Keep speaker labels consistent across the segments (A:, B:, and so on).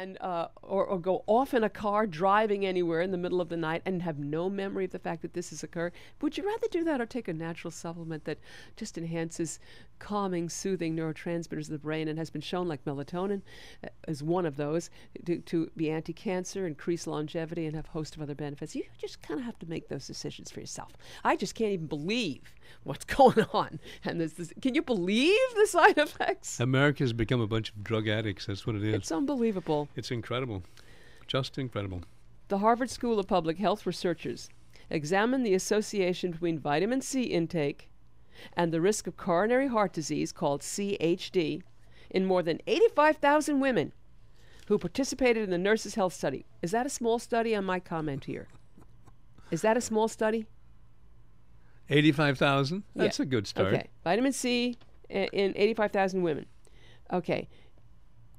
A: and or go off in a car driving anywhere in the middle of the night and have no memory of the fact that this has occurred? Would you rather do that or take a natural supplement that just enhances calming, soothing neurotransmitters of the brain and has been shown, like melatonin is one of those, to be anti-cancer, increase longevity, and have a host of other benefits? You just kind of have to make those decisions for yourself. I just can't even believe what's going on. And can you believe the side effects?
B: America's become a bunch of drug addicts. That's what it is.
A: It's unbelievable.
B: It's incredible. Just incredible.
A: The Harvard School of Public Health researchers examined the association between vitamin C intake and the risk of coronary heart disease, called CHD, in more than 85,000 women who participated in the Nurses' Health Study. Is that a small study? On my comment here. Is that a small study?
B: 85,000? That's a good start.
A: Okay. Vitamin C in 85,000 women. Okay.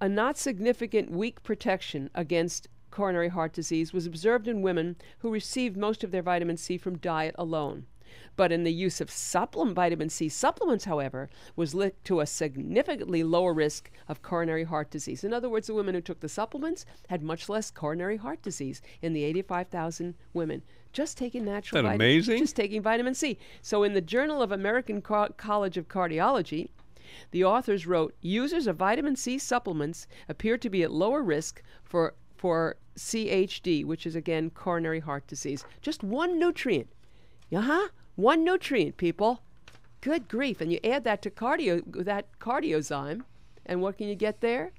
A: A not significant weak protection against coronary heart disease was observed in women who received most of their vitamin C from diet alone. But in the use of vitamin C supplements, however, was linked to a significantly lower risk of coronary heart disease. In other words, the women who took the supplements had much less coronary heart disease in the 85,000 women just taking natural
B: Isn't that amazing?
A: Just taking vitamin C. So in the Journal of American College of Cardiology, the authors wrote, users of vitamin C supplements appear to be at lower risk for CHD, which is, again, coronary heart disease. Just one nutrient. One nutrient, people. Good grief. And you add that to cardiozyme, and what can you get there?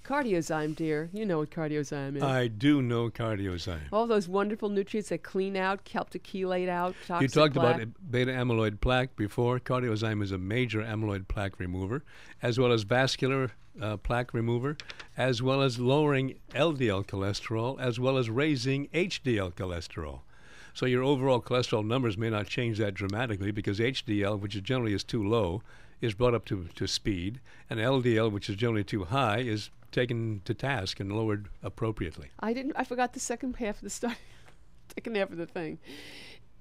A: Cardiozyme, dear. You know what cardiozyme is.
B: I do know cardiozyme.
A: All those wonderful nutrients that clean out, help to chelate out toxic
B: You talked
A: plaque.
B: about beta amyloid plaque before. Cardiozyme is a major amyloid plaque remover, as well as vascular plaque remover, as well as lowering LDL cholesterol, as well as raising HDL cholesterol. So your overall cholesterol numbers may not change that dramatically, because HDL, which generally is too low, is brought up to speed, and LDL, which is generally too high, is taken to task and lowered appropriately.
A: I forgot the second half of the study. Second half of the thing.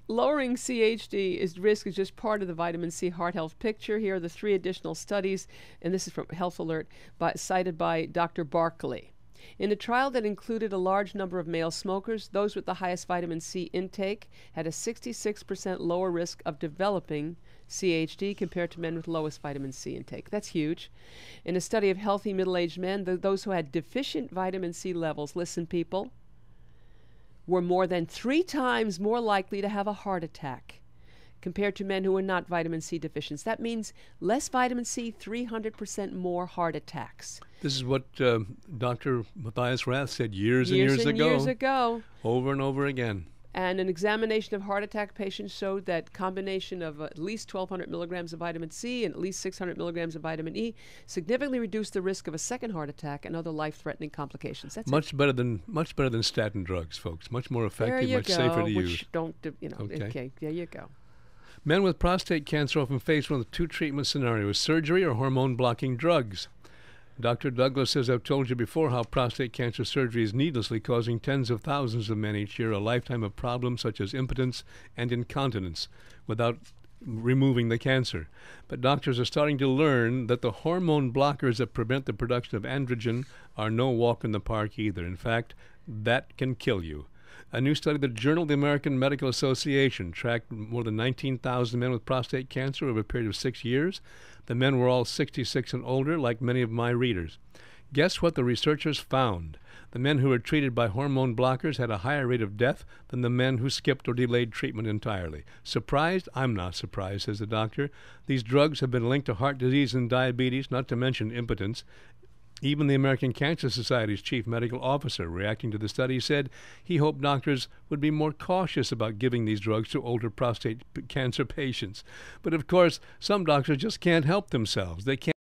A: Lowering CHD risk is just part of the vitamin C heart health picture. Here are the 3 additional studies, and this is from Health Alert, cited by Dr. Barkley. In a trial that included a large number of male smokers, those with the highest vitamin C intake had a 66% lower risk of developing CHD compared to men with lowest vitamin C intake. That's huge. In a study of healthy middle-aged men, those who had deficient vitamin C levels, listen people, were more than 3 times more likely to have a heart attack compared to men who were not vitamin C deficient. That means less vitamin C, 300% more heart attacks.
B: This is what Dr. Matthias Rath said years and years ago. Over and over again.
A: And an examination of heart attack patients showed that combination of at least 1,200 milligrams of vitamin C and at least 600 milligrams of vitamin E significantly reduced the risk of a second heart attack and other life-threatening complications. That's
B: much better than statin drugs, folks. Much more effective, much safer to use.
A: Okay, there you go.
B: Men with prostate cancer often face one of the 2 treatment scenarios: surgery or hormone-blocking drugs. Dr. Douglas says, I've told you before how prostate cancer surgery is needlessly causing tens of thousands of men each year a lifetime of problems such as impotence and incontinence without removing the cancer. But doctors are starting to learn that the hormone blockers that prevent the production of androgen are no walk in the park either. In fact, that can kill you. A new study of the Journal of the American Medical Association tracked more than 19,000 men with prostate cancer over a period of 6 years. The men were all 66 and older, like many of my readers. Guess what the researchers found? The men who were treated by hormone blockers had a higher rate of death than the men who skipped or delayed treatment entirely. Surprised? I'm not surprised, says the doctor. These drugs have been linked to heart disease and diabetes, not to mention impotence. Even the American Cancer Society's chief medical officer, reacting to the study, said he hoped doctors would be more cautious about giving these drugs to older prostate cancer patients. But of course, some doctors just can't help themselves. They can't